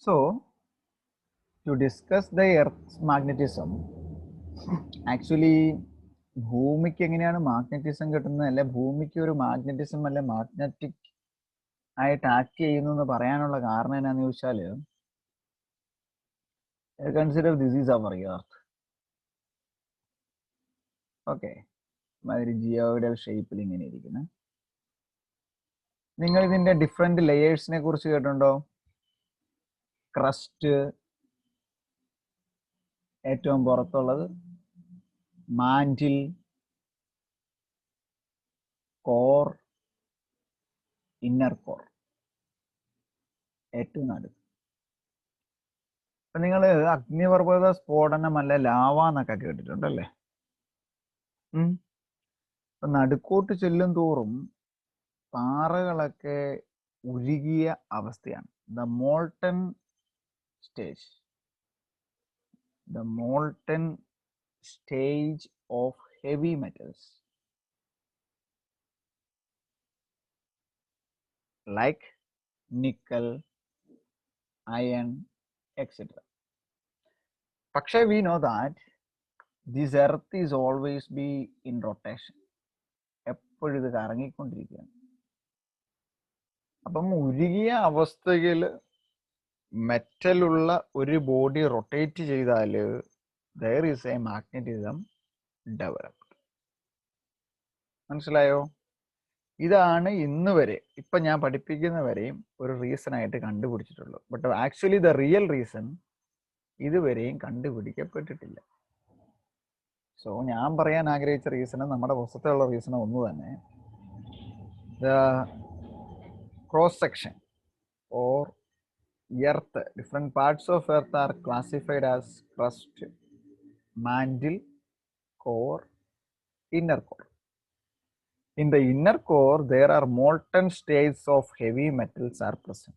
So, to discuss the Earth's magnetism, actually, ഭൂമിക്ക് എങ്ങനെയാണ് magnetism കിട്ടുന്നത്, അല്ലെ ഭൂമിക്ക് ഒരു മാഗ്നറ്റിസം അല്ലെ മാഗ്നറ്റിക് ആയിട്ട് ആക്ട് ചെയ്യുന്നു എന്ന് പറയാനുള്ള കാരണം എന്നാന്ന് ചോദിച്ചാൽ, consider this is our earth. Okay, മാതിരി ജിയോയിഡൽ ഷേപ്പിൽ ഇങ്ങനെ ഇരിക്കുന്നത്. നിങ്ങൾ ഇതിന്റെ ഡിഫറെന്റ് ലെയേഴ്സിനെ കുറിച്ച് കേട്ടിട്ടുണ്ടോ? ക്രസ്റ്റ് ഏറ്റവും പുറത്തുള്ളത്, മാന്റിൽ, കോർ, ഇന്നർ കോർ ഏറ്റവും നടുക്ക്. അപ്പൊ നിങ്ങൾ അഗ്നിപർവ്വത സ്ഫോടനം അല്ല ലാവ എന്നൊക്കെ കേട്ടിട്ടുണ്ടല്ലേ? അപ്പൊ നടുക്കോട്ട് ചെല്ലും തോറും പാറകളൊക്കെ ഉരുകിയ അവസ്ഥയാണ്. The molten stage, the molten stage of heavy metals like nickel, iron, etc. പക്ഷേ we know that this earth is always be in rotation. എപ്പോഴും ഇത് കറങ്ങിക്കൊണ്ടിരിക്കുകയാണ്. അപ്പം ഉരുകിയ അവസ്ഥയിൽ മെറ്റലുള്ള ഒരു ബോഡി റൊട്ടേറ്റ് ചെയ്താൽ there is a magnetism developed. മനസ്സിലായോ? ഇതാണ് ഇന്ന് വരെ ഇപ്പൊ ഞാൻ പഠിപ്പിക്കുന്ന വരെയും ഒരു റീസൺ ആയിട്ട് കണ്ടുപിടിച്ചിട്ടുള്ളൂ. But actually the real reason ഇതുവരെയും കണ്ടുപിടിക്കപ്പെട്ടിട്ടില്ല. സോ ഞാൻ പറയാൻ ആഗ്രഹിച്ച റീസണും നമ്മുടെ പുസ്തകത്തിലുള്ള റീസണും ഒന്ന് തന്നെ. The cross section or earth, different parts of earth are classified as crest, mantle, core, inner core. In the inner core, there are molten states of heavy metals are present.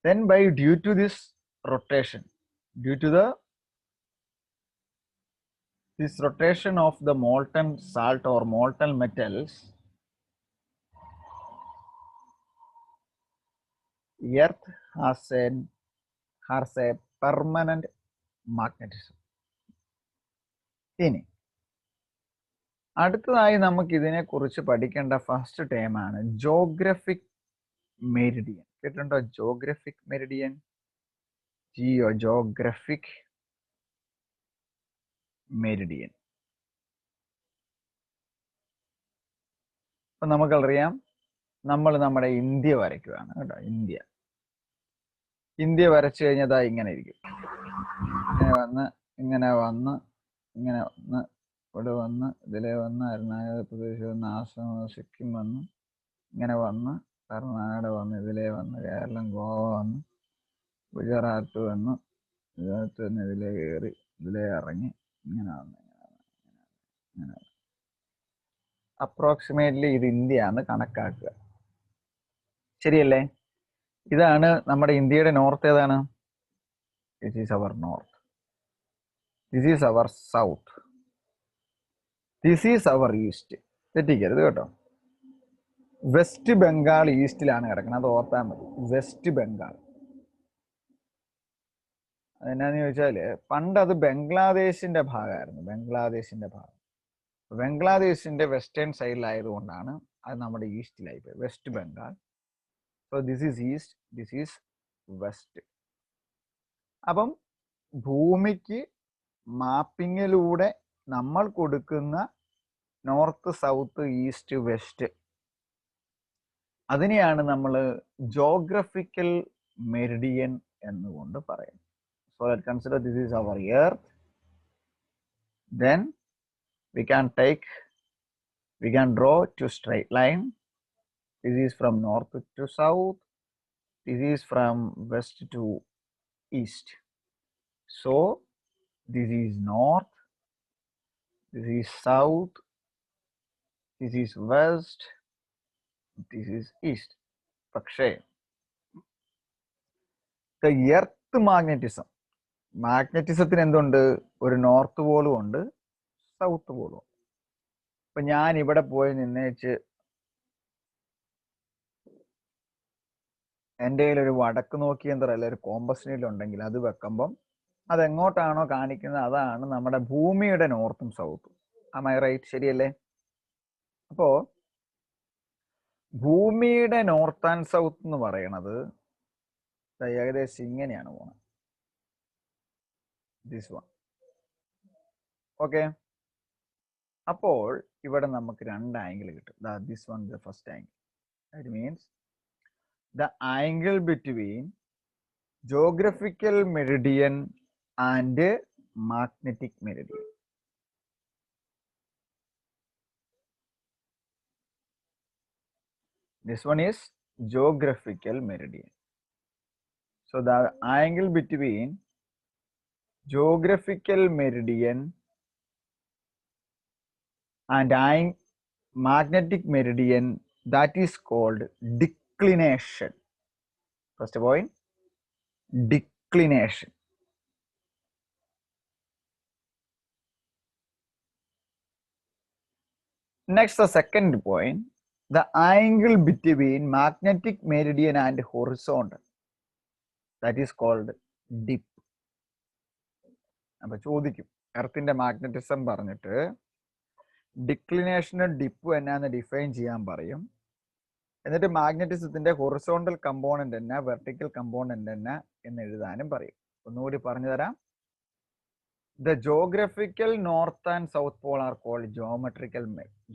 Then due to this rotation, due to this rotation of the molten salt or molten metals, Earth has a permanent magnetism. ഇനി അടുത്തതായി നമുക്ക് ഇതിനെ കുറിച്ച് പഠിക്കേണ്ട first ടേമാണ് geographic meridian. കേട്ടിട്ടുണ്ടോ? Geographic meridian, geographic meridian. അപ്പൊ നമുക്കറിയാം, നമ്മൾ നമ്മുടെ ഇന്ത്യ വരയ്ക്കുകയാണ് കേട്ടോ. ഇന്ത്യ വരച്ചു കഴിഞ്ഞതാ ഇങ്ങനെ ഇരിക്കും. ഇങ്ങനെ വന്ന് ഇവിടെ വന്ന് ഇതിലെ വന്ന് അരുണാചൽപ്രദേശ് വന്ന് ആസാം, സിക്കിം വന്ന് ഇങ്ങനെ വന്ന് കർണാടക വന്ന് ഇതിലെ വന്ന് കേരളം, ഗോവ വന്ന് ഗുജറാത്ത് വന്ന് ഗുജറാത്ത് വന്ന് ഇതിലെ കയറി ഇതിലെ ഇറങ്ങി ഇങ്ങനെ വന്ന് ഇങ്ങനെ അപ്രോക്സിമേറ്റ്ലി ഇത് ഇന്ത്യയാണ് കണക്കാക്കുക. ശരിയല്ലേ? ഇതാണ് നമ്മുടെ ഇന്ത്യയുടെ നോർത്ത്. ഏതാണ്? This is our north. This is our south. This is our east. തെറ്റിക്കരുത് കേട്ടോ. വെസ്റ്റ് ബംഗാൾ ഈസ്റ്റിലാണ് കിടക്കുന്നത്, അത് ഓർത്താൽ മതി. വെസ്റ്റ് ബംഗാൾ അതെന്നാന്ന് ചോദിച്ചാൽ പണ്ട് അത് ബംഗ്ലാദേശിന്റെ ഭാഗമായിരുന്നു. ബംഗ്ലാദേശിന്റെ വെസ്റ്റേൺ സൈഡിലായതുകൊണ്ടാണ് അത് നമ്മുടെ ഈസ്റ്റിലായി പോയി, west Bengal. So this is east, this is west. അപ്പം ഭൂമിക്ക് മാപ്പിങ്ങിലൂടെ നമ്മൾ കൊടുക്കുന്ന നോർത്ത്, സൗത്ത്, ഈസ്റ്റ്, വെസ്റ്റ്, അതിനെയാണ് നമ്മൾ ജോഗ്രഫിക്കൽ മെരിഡിയൻ എന്നുകൊണ്ട് പറയുന്നത്. So let's consider this is our earth. Then we can draw to straight line. This is from north to south. This is from west to east. So this is north, this is south, this is west, this is east. പക്ഷേ the earth മാഗ്നറ്റിസത്തിന് എന്തുണ്ട്? ഒരു north പോളും ഉണ്ട്, south പോളും ഉണ്ട്. ഇപ്പൊ ഞാൻ ഇവിടെ പോയി നിന്നേച്ച് എൻ്റെ കയ്യിൽ ഒരു വടക്ക് നോക്കി യന്ത്രം അല്ലെ ഒരു കോമ്പസ് നീഡിൽ ഉണ്ടെങ്കിൽ അത് വെക്കുമ്പം അതെങ്ങോട്ടാണോ കാണിക്കുന്നത് അതാണ് നമ്മുടെ ഭൂമിയുടെ നോർത്തും സൗത്തും. Am I right? ശരിയല്ലേ? അപ്പോ ഭൂമിയുടെ നോർത്ത് ആൻഡ് സൗത്ത് എന്ന് പറയണത് ഏകദേശം ഇങ്ങനെയാണ് പോണത്. This one. ഓക്കെ. അപ്പോൾ ഇവിടെ നമുക്ക് രണ്ട് ആംഗിൾ കിട്ടും. This one the first angle. That means the angle between geographical meridian and magnetic meridian. This one is geographical meridian. So the angle between geographical meridian and magnetic meridian, that is called declination. First point, declination. Next, the second point, the angle between magnetic meridian and horizontal, that is called dip. അപ്പൊ ചോദിക്കും എർത്തിന്റെ magnetism പറഞ്ഞിട്ട് ഡിക്ലിനേഷനും ഡിപ്പും എന്നാന്ന് define ചെയ്യാൻ പറയും. എന്നിട്ട് മാഗ്നറ്റിസത്തിന്റെ horizontal component എന്നാ vertical component എന്നാ എന്ന് എഴുതാനും പറയും. ഒന്നുകൂടി പറഞ്ഞു തരാം. The geographical north and south pole are called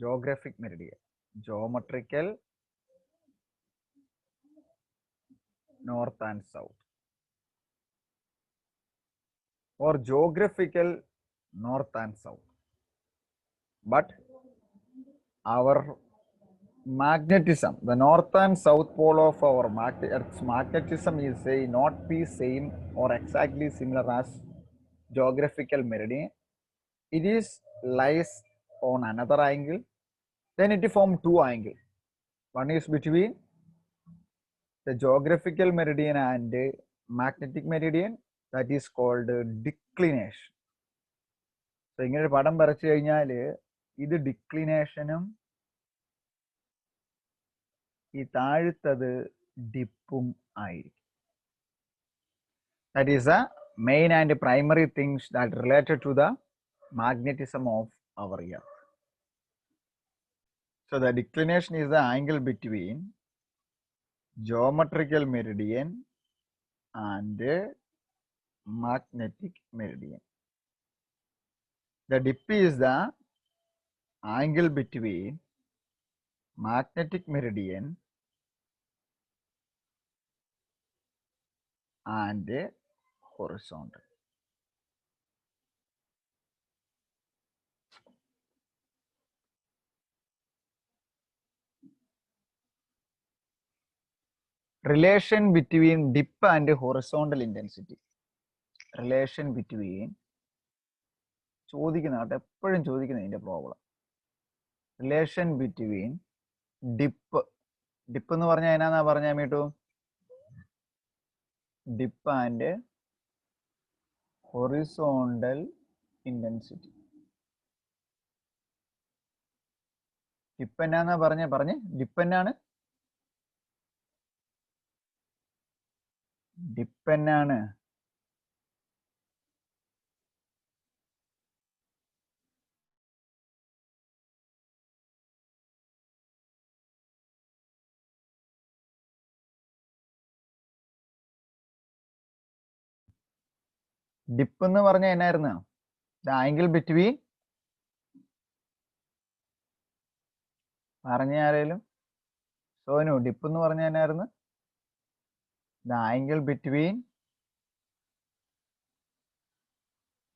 geographic meridian. Geometrical north and south, or geographical north and south. But our magnetism, the north and south pole of our Earth's magnetism is not be same or exactly similar as geographical meridian. It is lies on another angle. Then it form two angles. One is between the geographical meridian and magnetic meridian, that is called declination. So ഇങ്ങനെ ഒരു പടം വരച്ചു കഴിഞ്ഞാൽ ഇത് ഡിക്ലിനേഷനും ഈ താഴത്തത് ഡിപ്പും ആയിരിക്കും. That is the main and primary things that related to the magnetism of our Earth. So the declination is the angle between geometrical meridian and magnetic meridian. The dip is the angle between magnetic meridian and horizontal. Relation between dip and horizontal intensity. Relation between ചോദിക്കുന്നതാട്ടെ എപ്പോഴും ചോദിക്കുന്ന ഇതിന്റെ problem. Relation between dip എന്ന് പറഞ്ഞാൽ എന്നാ പറഞ്ഞാൽ മീട്ടു? Dip and horizontal intensity. Dip എന്നാന്നാ പറഞ്ഞേ ഡിപ്പ് എന്നാണ്? ഡിപ്പ് എന്നാണ്? ഡിപ്പ് എന്ന് പറഞ്ഞ എന്നായിരുന്നു? ദ ആംഗിൾ ബിറ്റ്വീൻ, പറഞ്ഞ ആരേലും? സോനു, ഡിപ്പ് എന്ന് പറഞ്ഞ എന്നായിരുന്നു? The angle between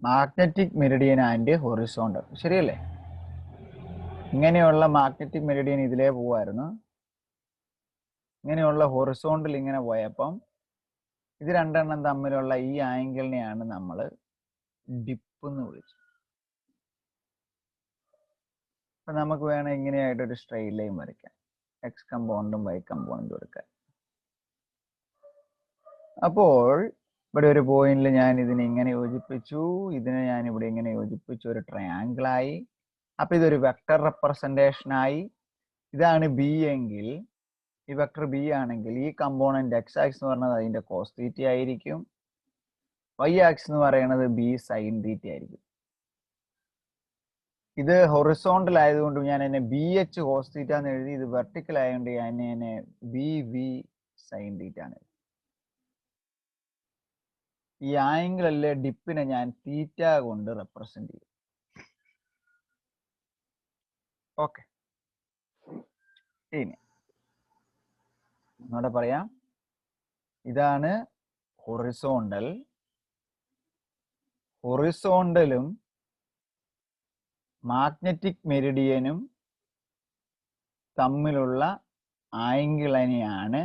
magnetic meridian and horizontal. ശരിയല്ലേ? ഇങ്ങനെയുള്ള മാഗ്നറ്റിക് മെരിഡിയൻ ഇതിലേ പോവായിരുന്നു, ഇങ്ങനെയുള്ള ഹൊറിസോണ്ടൽ ഇങ്ങനെ പോയപ്പം ഇത് രണ്ടെണ്ണം തമ്മിലുള്ള ഈ ആംഗിളിനെയാണ് നമ്മൾ ഡിപ്പ് എന്ന് വിളിച്ചത്. അപ്പൊ നമുക്ക് വേണം ഇങ്ങനെയായിട്ടൊരു സ്ട്രെയിറ്റ് ലൈൻ വരയ്ക്കാം, എക്സ് കമ്പോണന്റും വൈ കമ്പോണന്റും എടുക്കാൻ. അപ്പോൾ ഇവിടെ ഒരു പോയിന്റിൽ ഞാൻ ഇതിനെ ഇങ്ങനെ യോജിപ്പിച്ചു, ഇതിനെ ഞാൻ ഇവിടെ ഇങ്ങനെ യോജിപ്പിച്ചു, ഒരു ട്രയാങ്കിൾ ആയി. അപ്പൊ ഇതൊരു വെക്ടർ റെപ്രസെന്റേഷൻ ആയി. ഇതാണ് ബി എങ്കിൽ ഈ വെക്ടർ ബി ആണെങ്കിൽ ഈ കമ്പോണന്റ് എക്സ് ആക്സ് എന്ന് പറയുന്നത് അതിന്റെ കോസ് തീറ്റ ആയിരിക്കും, വൈ ആക്സ് എന്ന് പറയുന്നത് ബി സൈൻ തീറ്റ ആയിരിക്കും. ഇത് ഹൊറിസോണ്ടൽ ആയതുകൊണ്ട് ഞാൻ എന്നെ ബി എച്ച് കോസ് തീറ്റ എന്ന് എഴുതി. ഇത് വെർട്ടിക്കൽ ആയതുകൊണ്ട് ഞാൻ എന്നെ ബി വി സൈൻ തീറ്റ ആണ്. ഈ ആംഗിൾ അല്ലേ ഡിപ്പിനെ ഞാൻ തീറ്റ കൊണ്ട് റെപ്രസെന്റ് ചെയ്യും. ഓക്കെ, ഇനി ഒന്നുകൂടെ പറയാം. ഇതാണ് ഹൊറിസോണ്ടൽ. ഹൊറിസോണ്ടലും മാഗ്നറ്റിക് മെരിഡിയനും തമ്മിലുള്ള ആംഗിളിനെയാണ്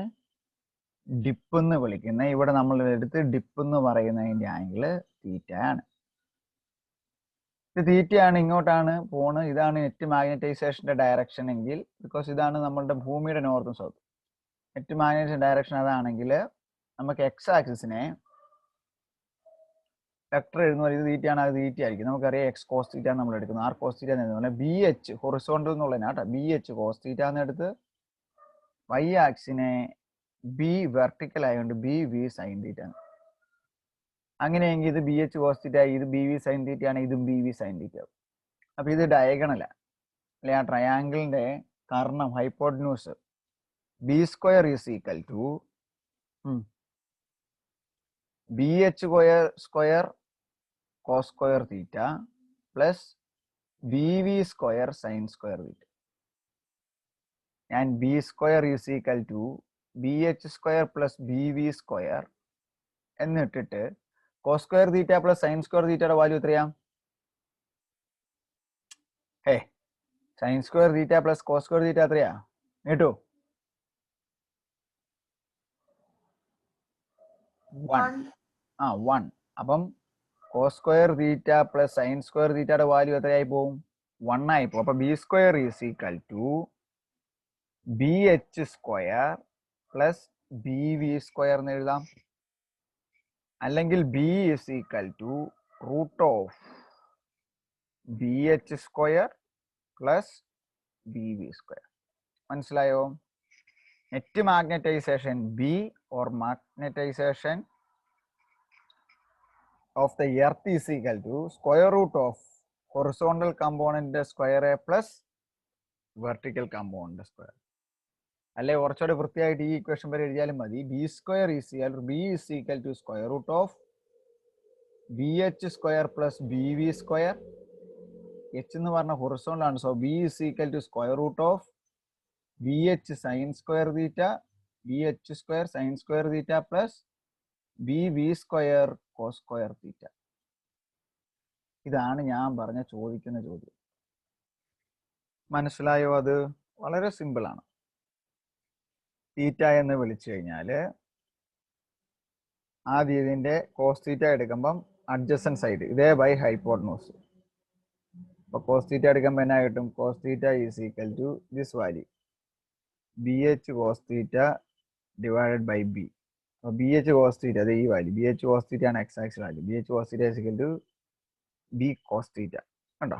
ഡിപ്പ് എന്ന് വിളിക്കുന്നത്. ഇവിടെ നമ്മൾ എടുത്ത് ഡിപ്പ് എന്ന് പറയുന്നതിന്റെ ആംഗിള് തീറ്റ ആണ്. ഇത് തീറ്റയാണ്, ഇങ്ങോട്ടാണ് പോണ്. ഇതാണ് നെറ്റ് മാഗ്നറ്റൈസേഷന്റെ ഡയറക്ഷൻ എങ്കിൽ, ബിക്കോസ് ഇതാണ് നമ്മളുടെ ഭൂമിയുടെ നോർത്തും സൗത്ത്. നെറ്റ് മാഗ്നറ്റൈസേഷൻ ഡയറക്ഷൻ അതാണെങ്കിൽ നമുക്ക് എക്സ് ആക്സിസിനെ വെക്ടർ എഴുതുന്ന ഇത് തീറ്റയാണ്, അത് തീറ്റ ആയിരിക്കും. നമുക്കറിയാം എക്സ് കോസ് തീറ്റ നമ്മൾ എടുക്കുന്നത്, ആർ കോസ് തീറ്റ എന്ന് ബി എച്ച് ഹൊറിസോണ്ടൽ എന്നുള്ളതിനാട്ടോ ബി എച്ച് കോസ് തീറ്റ എന്ന് എടുത്ത്, വൈ ആക്സിനെ ബി വെർട്ടിക്കൽ ആയതുകൊണ്ട് ബി വി സൈൻ തീറ്റ ആണ്. അങ്ങനെയെങ്കിൽ ഇത് ബി എച്ച് കോസ് തീറ്റ, ഇത് ബി വി സൈൻ തീറ്റ ആണ്, ഇതും ബി വി സൈൻ തീറ്റ ആവും. അപ്പൊ ഇത് ഡയഗണലാണ് അല്ലെ, ആ ട്രയാങ്കിളിന്റെ കർണം hypotenuse B square is equal to B H square cos square theta plus B V square sine square theta. ഞാൻ B square is equal to B H square plus B V square എന്നിട്ടിട്ട് cos square theta plus sine square തീറ്റയുടെ value എത്രയാ? Sine square theta plus cos square theta എത്രയാ കേട്ടോ? 1. അപ്പം cos square theta plus sine square തീറ്റയുടെ value എത്രയായി പോവും? 1 ആയി പോകും. അപ്പൊ B square is equal to B H square plus B V square എന്ന് എഴുതാം. അല്ലെങ്കിൽ B is equal to root of B H square plus B V square. മനസ്സിലായോ? Net magnetisation B or magnetisation of the earth is equal to square root of horizontal component square a plus vertical component square. അല്ലെ കുറച്ചുകൂടെ വൃത്തിയായിട്ട് ഈ equation വരെ എഴുതിയാലും മതി. B square is equal to square root of B H square plus B V square. H എന്ന് പറഞ്ഞ horizontal ആണ്, so B is equal to square root of B H sine square theta, B H square sine square theta plus B V square cos square theta. ഇതാണ് ഞാൻ പറഞ്ഞ ചോദിക്കുന്ന ചോദ്യം. മനസ്സിലായോ? അത് വളരെ സിമ്പിൾ ആണ്. തീറ്റ എന്ന് വിളിച്ചു കഴിഞ്ഞാൽ ആദ്യം ഇതിന്റെ കോസ് തീറ്റ എടുക്കുമ്പം അഡ്ജസന്റ് സൈഡ് ഇതേ ബൈ ഹൈപ്പോട്ടനൂസ്. അപ്പൊ കോസ് തീറ്റ എടുക്കുമ്പോൾ എന്നാ കിട്ടും? Cos theta is equal to this value B H cos theta divided by B. അപ്പൊ ബി എച്ച് കോസ് തീറ്റ അത് ഈ value, B H cos theta ആണ് X axis value. B H cos theta is equal to B cos theta കണ്ടോ?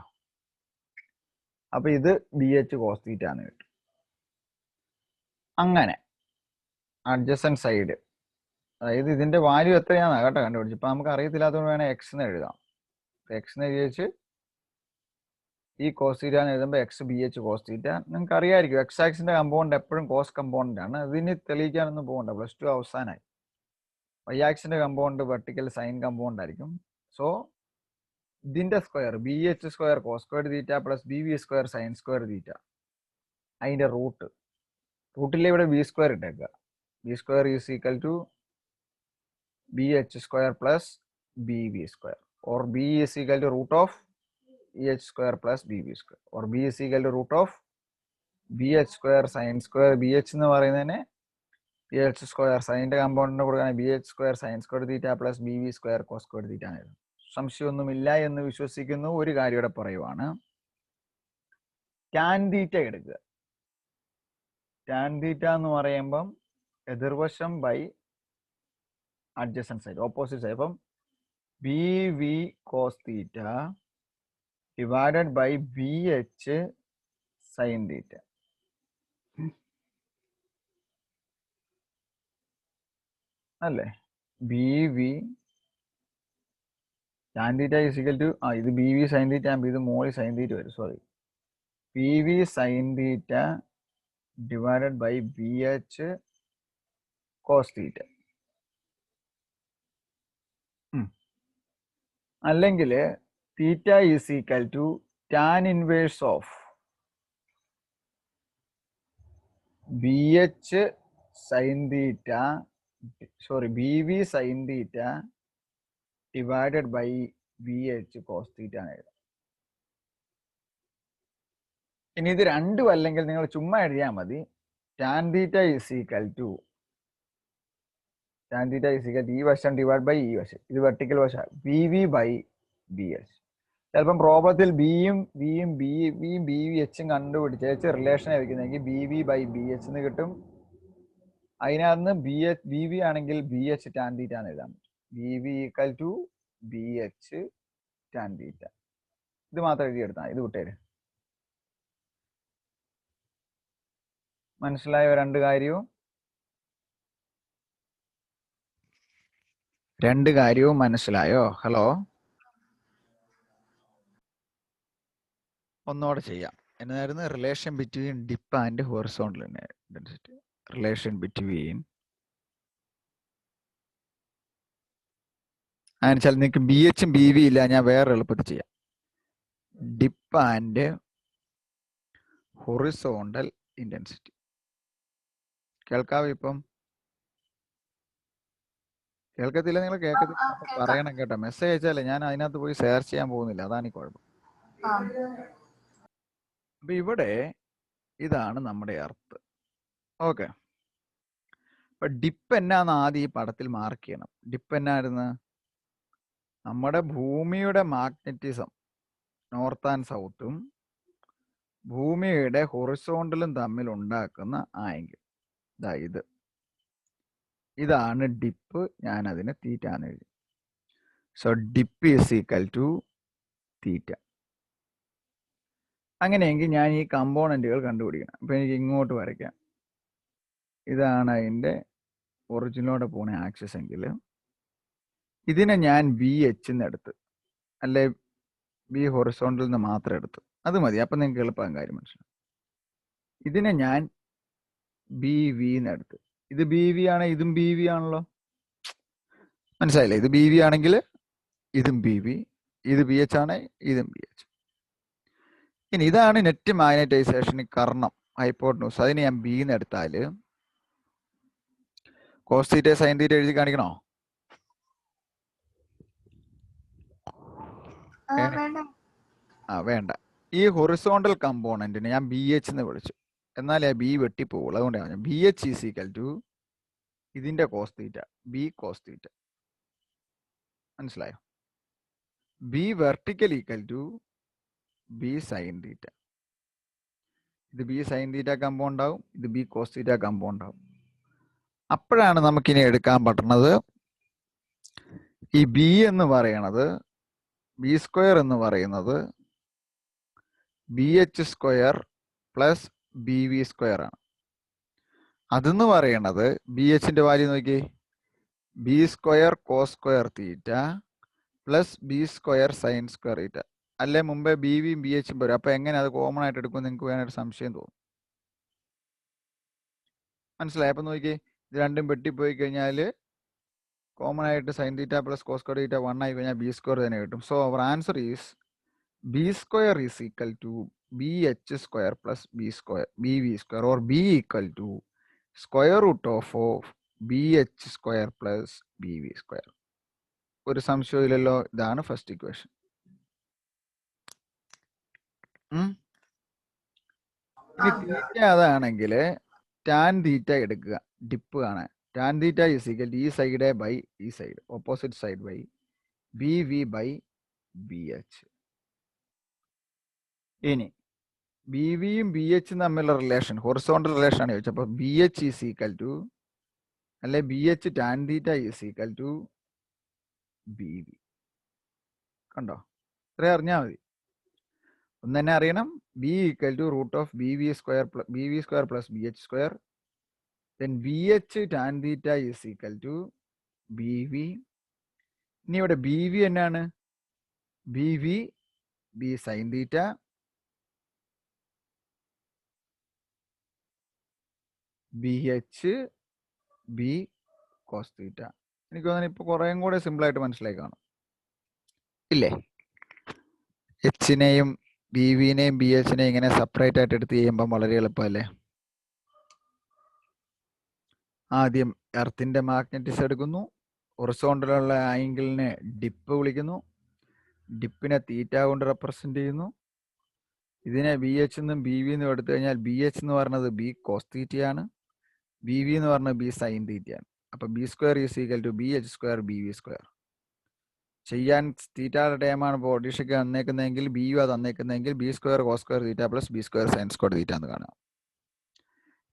അപ്പൊ ഇത് B H cos theta എന്ന് കിട്ടും. അങ്ങനെ അഡ്ജസന്റ് സൈഡ്, അതായത് ഇതിന്റെ വാല്യൂ എത്രയാണെന്ന് കേട്ടോ കണ്ടുപിടിച്ചു. ഇപ്പൊ നമുക്ക് അറിയത്തില്ലാത്തതുകൊണ്ട് വേണേൽ എക്സ് എന്ന് എഴുതാം. എക്സ് എന്ന് എഴുതിച്ച് ഈ കോസ് തീറ്റ എന്ന് എഴുതുമ്പോൾ X B H cos theta. നിങ്ങൾക്ക് അറിയാമായിരിക്കും എക്സ് ആക്സിന്റെ കമ്പോണന്റ് എപ്പോഴും കോസ് കമ്പോണന്റ് ആണ്. ഇതിന് തെളിയിക്കാനൊന്നും പോകണ്ട, പ്ലസ് ടു അവസാനമായി. വൈ ആക്സിന്റെ കമ്പോണന്റ് വെർട്ടിക്കൽ സൈൻ കമ്പോണന്റ് ആയിരിക്കും. സോ ഇതിന്റെ square B H square cos square theta plus B V square sine square theta, അതിന്റെ റൂട്ടിലെ ഇവിടെ ബി സ്ക്വയർ ഇട്ടേക്കുക. B square is equal to B H square plus B V square, or B is equal to root of B H square plus B V square, or B is equal to root of B H square sine square. B H എന്ന് പറയുന്നതിന് B H square സൈൻ്റെ component കൊടുക്കാൻ B H square sine square theta plus B V square cos square theta ആയിരുന്നു. സംശയമൊന്നുമില്ല എന്ന് വിശ്വസിക്കുന്നു. ഒരു കാര്യം ഇവിടെ പറയുവാണ്, ടാൻ തീറ്റ എടുക്കുക. ടാൻ തീറ്റ എന്ന് പറയുമ്പം എതിർവശം by adjacent side, opposite side. അപ്പം B V cos theta divided by B H sine theta. അല്ലേ? B V tan theta is equal to ഇത് ബി വി സൈൻ തീറ്റ ആകുമ്പോൾ ഇത് മോളിൽ സൈൻ തീറ്റ വരും. Sorry, P V sine theta divided by B H cos theta. അല്ലെങ്കിൽ theta is equal to tan inverse of B H sine theta, sorry B V sine theta divided by B H cos theta ആണ് എഴുതാം. ഇനി ഇത് രണ്ടും അല്ലെങ്കിൽ നിങ്ങൾ ചുമ്മാ എഴുതിയാൽ മതി. Tan theta is equal to tan theta is equal to ഈ വശം ഡിവൈഡ് ബൈ ഈ വശം, ഇത് വെർട്ടിക്കൽ വശം, B V by B H. ചിലപ്പം പ്രോബ്ലത്തിൽ ബിയും ബി വി എച്ചും കണ്ടുപിടിച്ച് റിലേഷൻ ആയിരിക്കുന്നെങ്കിൽ B V by B H എന്ന് കിട്ടും. അതിനകത്ത് ബി വി ആണെങ്കിൽ ബി എച്ച് ടാൻ തീറ്റ എന്ന് എഴുതാൻ പറ്റും. B V equal to B H tan theta. ഇത് മാത്രം എഴുതിയെടുത്താൽ ഇത് വിട്ടേര്. മനസ്സിലായോ? രണ്ട് കാര്യവും മനസ്സിലായോ? ഹലോ, ഒന്നുകൂടെ ചെയ്യാം. എന്നായിരുന്നു? Relation between dip and horizontal density. Relation between അങ്ങനെ വെച്ചാൽ നിങ്ങൾക്ക് ബി എച്ചും ബി വി ഇല്ല, ഞാൻ വേറെ എളുപ്പത്തിൽ ചെയ്യാം. Dip and horizontal intensity. കേൾക്കാവോ? ഇപ്പം കേൾക്കത്തില്ല? നിങ്ങൾ കേൾക്കത്തില്ല പറയണം കേട്ടോ. മെസ്സേജ് അയച്ചാലേ, ഞാൻ അതിനകത്ത് പോയി ഷെയർ ചെയ്യാൻ പോകുന്നില്ല, അതാണ് ഈ കുഴപ്പം. അപ്പൊ ഇവിടെ ഇതാണ് നമ്മുടെ എർത്ത്. ഓക്കെ, അപ്പൊ ഡിപ്പ് എന്നാന്ന് ആദ്യം ഈ പടത്തിൽ മാർക്ക് ചെയ്യണം. ഡിപ്പ് എന്നായിരുന്നു? നമ്മുടെ ഭൂമിയുടെ മാഗ്നറ്റിസം നോർത്ത് ആൻഡ് സൗത്തും ഭൂമിയുടെ ഹൊറിസോണ്ടലും തമ്മിൽ ഉണ്ടാക്കുന്ന ആംഗിൾ ഇതാണ് ഡിപ്പ്. ഞാൻ അതിന് തീറ്റ എന്ന് എഴുതി. So dip is equal to theta. അങ്ങനെയെങ്കിൽ ഞാൻ ഈ കമ്പോണന്റുകൾ കണ്ടുപിടിക്കണം. അപ്പൊ എനിക്ക് ഇങ്ങോട്ട് വരയ്ക്കാം. ഇതാണ് അതിൻ്റെ ഒറിജിനോടെ പോണ ആക്സിസ് എങ്കിൽ ഇതിനെ ഞാൻ ബി എച്ച് എന്ന് എടുത്ത്, അല്ലെ ബി ഹൊറിസോണ്ടൽ നിന്ന് മാത്രം എടുത്ത്, അത് മതി. അപ്പൊ നിങ്ങൾക്ക് എളുപ്പം കാര്യം മനസ്സിലാവും. ഇതിനെ ഞാൻ ബി വി എന്ന് എടുത്ത്, ഇത് ബി വി ആണ്, ഇതും ബി വി ആണല്ലോ. മനസ്സിലായില്ലേ? ഇത് ബി വി ആണെങ്കിൽ ഇതും ബി വി, ഇത് ബി എച്ച് ആണ്, ഇതും ബി എച്ച്. ഇനി ഇതാണ് നെറ്റ് മാഗ്നറ്റൈസേഷൻ കർണം, ഹൈപ്പോട്ടനൂസ്. അതിന് ഞാൻ ബി എന്ന് എടുത്താല് കോസ് തീറ്റ സൈൻ തീറ്റ എഴുതി കാണിക്കണോ? വേണ്ട. ഈ ഹൊറിസോണ്ടൽ കമ്പോണന്റിനെ ഞാൻ ബി എച്ച് എന്ന് വിളിച്ചു, എന്നാൽ ആ ബി വെട്ടിപ്പോവുള്ളൂ. അതുകൊണ്ടാണ് B H is equal to ഇതിന്റെ cos theta, B cos theta. മനസ്സിലായോ? B vertical equal to B sine theta. ഇത് ബി സൈൻ തീറ്റ കമ്പൗണ്ട് ആവും, ഇത് ബി കോസ് തീറ്റ കമ്പൗണ്ട് ആവും. അപ്പോഴാണ് നമുക്കിനി എടുക്കാൻ പറ്റുന്നത് ഈ ബി എന്ന് പറയണത്, ബി സ്ക്വയർ എന്ന് പറയുന്നത് B H square plus B V square ആണ്. അതെന്ന് പറയണത് ബി എച്ചിന്റെ വാല്യൂ നോക്കി, B square cos square theta plus B square sine square theta. അല്ലെ മുമ്പേ ബി വിയും ബി എച്ചും വരും. അപ്പൊ എങ്ങനെ അത് കോമൺ ആയിട്ട് എടുക്കും നിങ്ങൾക്ക് വേണൊരു സംശയം തോന്നും. മനസ്സിലായി? അപ്പൊ നോക്കി, ഇത് രണ്ടും വെട്ടിപ്പോയി കഴിഞ്ഞാൽ കോമൺ ആയിട്ട് sine theta plus cos square theta 1 ആയി കഴിഞ്ഞാൽ ബി സ്ക്വയർ തന്നെ കിട്ടും. So our answer is B square is equal to B H square plus B square B V square, or B equal to square root of B H square plus B V square. ഒരു സംശയമില്ലല്ലോ? ഇതാണ് first equation. ഇനി തീറ്റ അതാണെങ്കിൽ tan theta എടുക്കുക, dip കാണാൻ. Tan theta is equal to ഈ side by ഈ side, opposite side by B V by B H. ഇനി ബി വിയും ബി എച്ചും തമ്മിലുള്ള റിലേഷൻ ഹൊറിസോണ്ടൽ റിലേഷൻ ആണ് ചോദിച്ചത്. അപ്പൊ B H is equal to, അല്ലെ B H tan theta is equal to B V. കണ്ടോ? ഇത്രയും അറിഞ്ഞാൽ മതി. ഒന്ന് തന്നെ അറിയണം, B equal to root of B V square plus B H square. Then B H tan theta is equal to B V. ഇനി ഇവിടെ B V എന്നാണ്? B V B sine theta B H B cos theta. എനിക്ക് തോന്നുന്നു ഇപ്പൊ കുറേം കൂടെ സിമ്പിളായിട്ട് മനസ്സിലായി കാണും ഇല്ലേ? എച്ചിനെയും ബി വിനെയും ബി എച്ചിനെയും ഇങ്ങനെ സെപ്പറേറ്റ് ആയിട്ട് എടുത്ത് ചെയ്യുമ്പം വളരെ എളുപ്പമല്ലേ? ആദ്യം എർത്തിന്റെ മാഗ്നറ്റിസം എടുക്കുന്നു, ഹൊറിസോണ്ടലുള്ള ആംഗിളിനെ ഡിപ്പ് വിളിക്കുന്നു, ഡിപ്പിനെ തീറ്റ കൊണ്ട് റെപ്രസെന്റ് ചെയ്യുന്നു. ഇതിനെ ബി എച്ച് എന്നും ബി വി എന്നും എടുത്തു കഴിഞ്ഞാൽ ബി എച്ച് എന്ന് പറയുന്നത് ബി കോസ് തീറ്റയാണ്, ബി വി എന്ന് പറയുന്നത് ബി സൈൻ തീറ്റയാണ്. അപ്പൊ B square is equal to B H square B V square. ചെയ്യാൻ തീറ്റയുടെ ടൈമാണ് പൊടിഷയ്ക്ക് തന്നേക്കുന്നതെങ്കിൽ ബി യു തന്നേക്കുന്നതെങ്കിൽ B square cos square theta plus B square sine square theta എന്ന് കാണാം.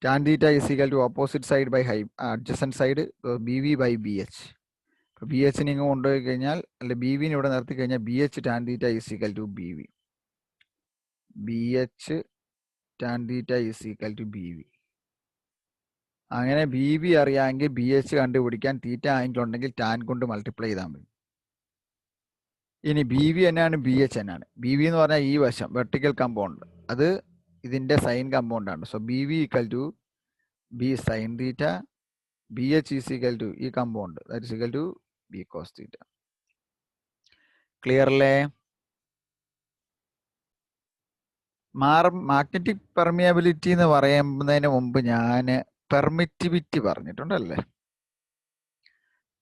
Tan theta is equal to opposite side by adjacent side B V by B H. അപ്പോൾ B എച്ചിനെ ഇങ്ങ് കൊണ്ടുപോയി കഴിഞ്ഞാൽ അല്ലെ ബി വിനെ ഇവിടെ നിർത്തി കഴിഞ്ഞാൽ B H tan theta is equal to B V. B H tan theta is equal to B V. അങ്ങനെ ബി വി അറിയാമെങ്കിൽ ബി എച്ച് കണ്ടുപിടിക്കാൻ തീറ്റ ആംഗിൾ ഉണ്ടെങ്കിൽ ടാൻ കൊണ്ട് മൾട്ടിപ്ലൈ ചെയ്താൽ മതി. ഇനി ബി വി എന്നാണ് ബി എച്ച് എന്നാണ്? ബി വി എന്ന് പറഞ്ഞാൽ ഈ വശം വെർട്ടിക്കൽ കമ്പൗണ്ട്, അത് ഇതിന്റെ സൈൻ കമ്പൗണ്ട് ആണ്. So B V equal to B sine theta, B H is equal to ഈ compound that is equal to B cos theta. Clear അല്ലേ? മാഗ്നറ്റിക് പെർമിയബിലിറ്റി എന്ന് പറയുന്നതിന് മുമ്പ് ഞാൻ പെർമിറ്റിവിറ്റി പറഞ്ഞിട്ടുണ്ടല്ലേ?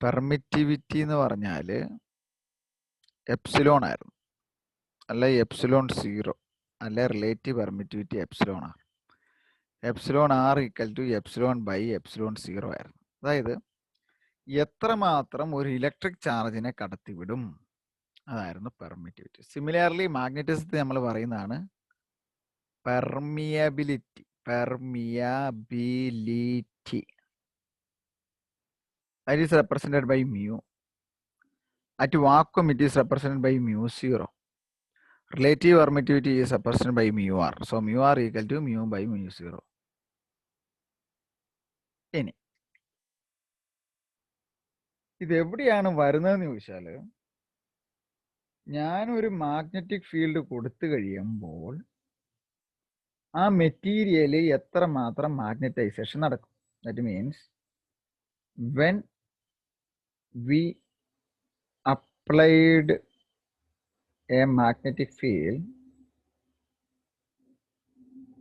പെർമിറ്റിവിറ്റി എന്ന് പറഞ്ഞാൽ എപ്സിലോൺ ആയിരുന്നു, അല്ല എപ്സിലോൺ 0, അല്ല relative permittivity epsilon R. Epsilon R equal to epsilon by epsilon 0 ആയിരുന്നു. അതായത് എത്രമാത്രം ഒരു ഇലക്ട്രിക് ചാർജിനെ കടത്തിവിടും, അതായിരുന്നു പെർമിറ്റിവിറ്റി. സിമിലർലി മാഗ്നറ്റിസത്തിൽ നമ്മൾ പറയുന്നതാണ് permeability. Permeability that is represented by mu. At vacuum it is represented by mu 0. Relative permittivity is represented by mu r. So mu r equal to mu by mu 0. ഇനി ഇത് എവിടെയാണ് വരുന്നതെന്ന് ചോദിച്ചാൽ, ഞാനൊരു magnetic field കൊടുത്തു കഴിയുമ്പോൾ ആ material എത്രമാത്രം മാഗ്നറ്റൈസേഷൻ നടക്കും. That means when we applied a magnetic field,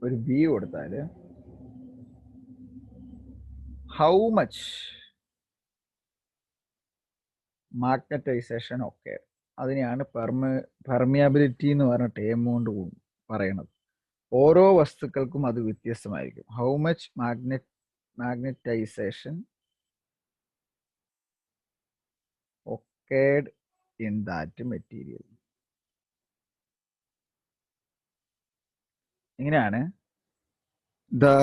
ഒരു ബി കൊടുത്താൽ how much മാഗ്നറ്റൈസേഷൻ ഒക്കെ, അതിനെയാണ് പെർമിയബിലിറ്റി എന്ന് പറഞ്ഞ ടേം കൊണ്ട് പറയണത്. ഓരോ വസ്തുക്കൾക്കും അത് വ്യത്യസ്തമായിരിക്കും. How much magnetisation occurred in that material. ഇങ്ങനെയാണ് the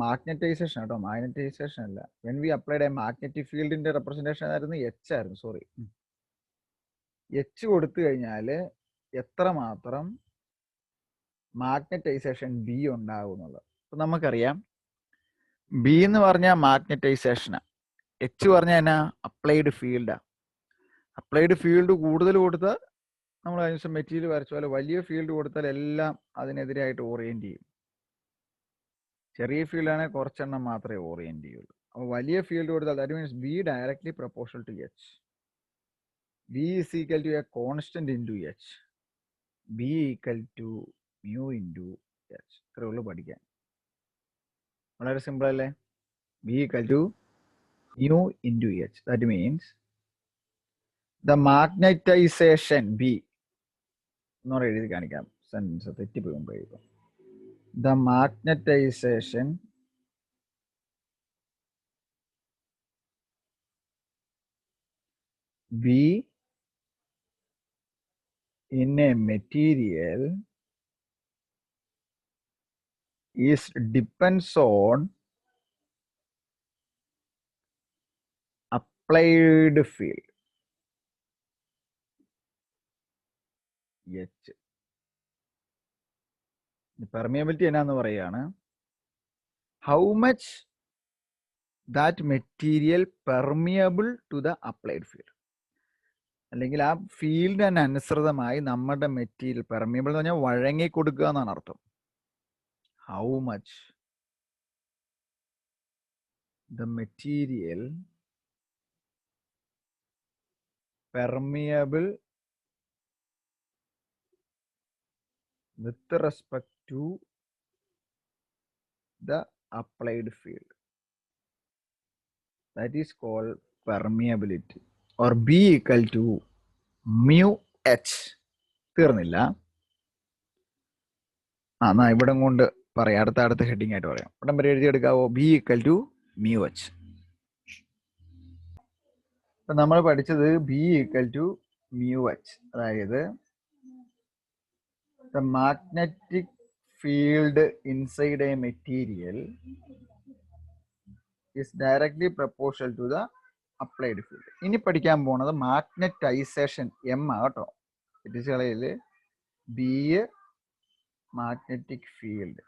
magnetization കേട്ടോ, മാഗ്നറ്റൈസേഷൻ അല്ല. when we applied a magnetic field ന്റെ റെപ്രസെന്റേഷൻ ആയിരുന്നു എച്ച് ആയിരുന്നു. സോറി, എച്ച് കൊടുത്തു കഴിഞ്ഞാൽ എത്രമാത്രം മാഗ്നറ്റൈസേഷൻ ബി ഉണ്ടാകും എന്നുള്ളത്. അപ്പൊ നമുക്കറിയാം ബി എന്ന് പറഞ്ഞാൽ മാഗ്നറ്റൈസേഷനാണ്, എച്ച് പറഞ്ഞാൽ എന്നാ അപ്ലൈഡ് ഫീൽഡാണ്. അപ്ലൈഡ് ഫീൽഡ് കൂടുതൽ കൊടുത്താൽ നമ്മൾ അതിനുശേഷം മെറ്റീരിയൽ വരച്ച പോലെ വലിയ ഫീൽഡ് കൊടുത്താൽ എല്ലാം അതിനെതിരായിട്ട് ഓറിയന്റ് ചെയ്യും. ചെറിയ ഫീൽഡാണെങ്കിൽ കുറച്ചെണ്ണം മാത്രമേ ഓറിയന്റ് ചെയ്യുള്ളൂ. അപ്പോൾ വലിയ ഫീൽഡ് കൊടുത്താൽ that means B directly proportional to H. B is equal to a constant into H. B equal to mu into H. ഇത്രയേ ഉള്ളൂ പഠിക്കാൻ. വളരെ സിമ്പിൾ അല്ലേ? B equal to mu into H. That means the magnetization B എന്നോട് എഴുതി കാണിക്കാം, sentence തെറ്റിപ്പോകുമ്പോൾ എഴുതാം. The magnetization V in a material is depends on applied field H. Permeability എന്നാന്ന് പറയുകയാണ്, how much that material permeable to the applied field. അല്ലെങ്കിൽ ആ ഫീൽഡിന് അനുസൃതമായി നമ്മുടെ മെറ്റീരിയൽ പെർമിയബിൾ എന്ന് പറഞ്ഞാൽ വഴങ്ങി കൊടുക്കുക എന്നാണ് അർത്ഥം. How much the material permeable with respect to the applied field. That is called permeability, or B equal to mu H. തീർന്നില്ല. എന്നാ ഇവിടെ കൊണ്ട് പറയാം, അടുത്ത ഹെഡിങ് ആയിട്ട് പറയാം. ഇവിടം വരെ എഴുതിയെടുക്കാവോ? B equal to mu H. ഇപ്പൊ നമ്മൾ പഠിച്ചത് B equal to mu H, അതായത് the magnetic field inside a material is directly proportional to the applied field. ഇനി പഠിക്കാൻ പോകുന്നത് മാഗ്നറ്റൈസേഷൻ M ആട്ടോ. ഫിസിക്സിൽ B മാഗ്നറ്റിക് ഫീൽഡ്.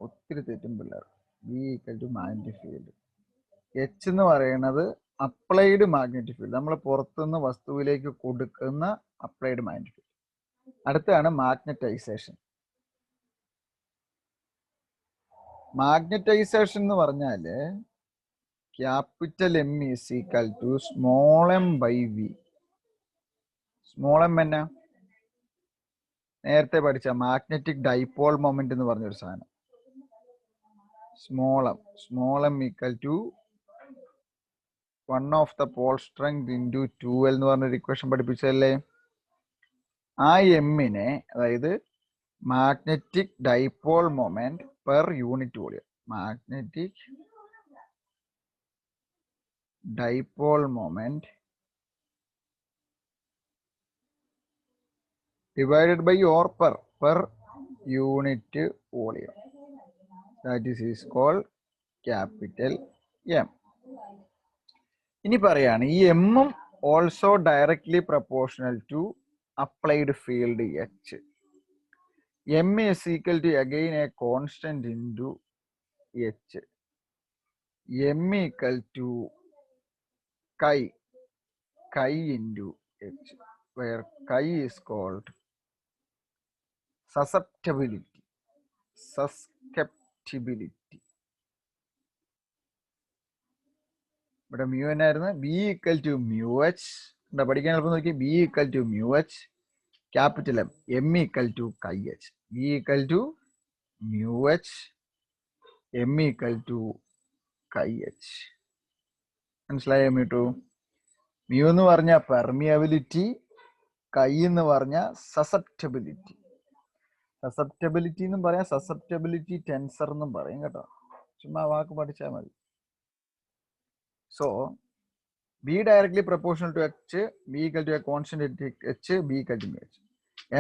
ഒത്തിരി തെറ്റും പിള്ളേർ. B equal to magnetic field. H എന്ന് പറയുന്നത് അപ്ലൈഡ് മാഗ്നറ്റിക് ഫീൽഡ്, നമ്മൾ പുറത്തുനിന്ന് വസ്തുവിലേക്ക് കൊടുക്കുന്ന അപ്ലൈഡ് മാഗ്നറ്റിക് ഫീൽഡ്. അടുത്താണ് മാഗ്നറ്റൈസേഷൻ. മാഗ്നറ്റൈസേഷൻ എന്ന് പറഞ്ഞാല് capital M is equal to small m by V. Small m എന്നാ? നേരത്തെ പഠിച്ച മാഗ്നറ്റിക് ഡൈപോൾ മൊമെന്റ് എന്ന് പറഞ്ഞൊരു സാധനം. Small m equal to 1 of the pole strength into 2L എന്ന് പറഞ്ഞൊരു ഇക്വേഷൻ പഠിപ്പിച്ചല്ലേ. ആ എമ്മിനെ, അതായത് magnetic dipole moment per unit volume, magnetic dipole moment divided by or per unit volume, that is called capital M. ഇനി പറയാണ്, ഈ എമ്മും also directly proportional to applied field H. M is equal to again a constant into H. M equal to chi into H, where chi is called susceptibility. ഇവിടെ mu എന്നായിരുന്നു? B equal to mu H. എന്താ പഠിക്കാൻ എളുപ്പം നോക്കി? B equal to mu H, capital M. M equal to chi H. B equal to mu H, M equal to chi H. മനസ്സിലായോ? Mu എന്ന് പറഞ്ഞ permeability, കൈ എന്ന് പറഞ്ഞ സസെപ്റ്റബിലിറ്റി. സസെപ്റ്റബിലിറ്റി എന്നും പറയാം, സസെപ്റ്റബിലിറ്റി ടെൻസർ എന്നും പറയും കേട്ടോ. ചുമ്മാ വാക്ക് പഠിച്ചാൽ മതി. So B directly proportional to H, B equal to a constant at H, B equal to mu H.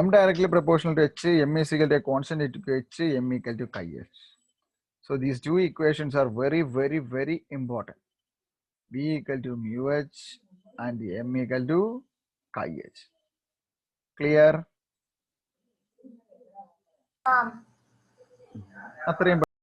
M directly proportional to H, M is equal to a constant at H, M equal to chi H. So these two equations are very, very, very important. B equal to mu H and M equal to chi H. Clear? അത്രയും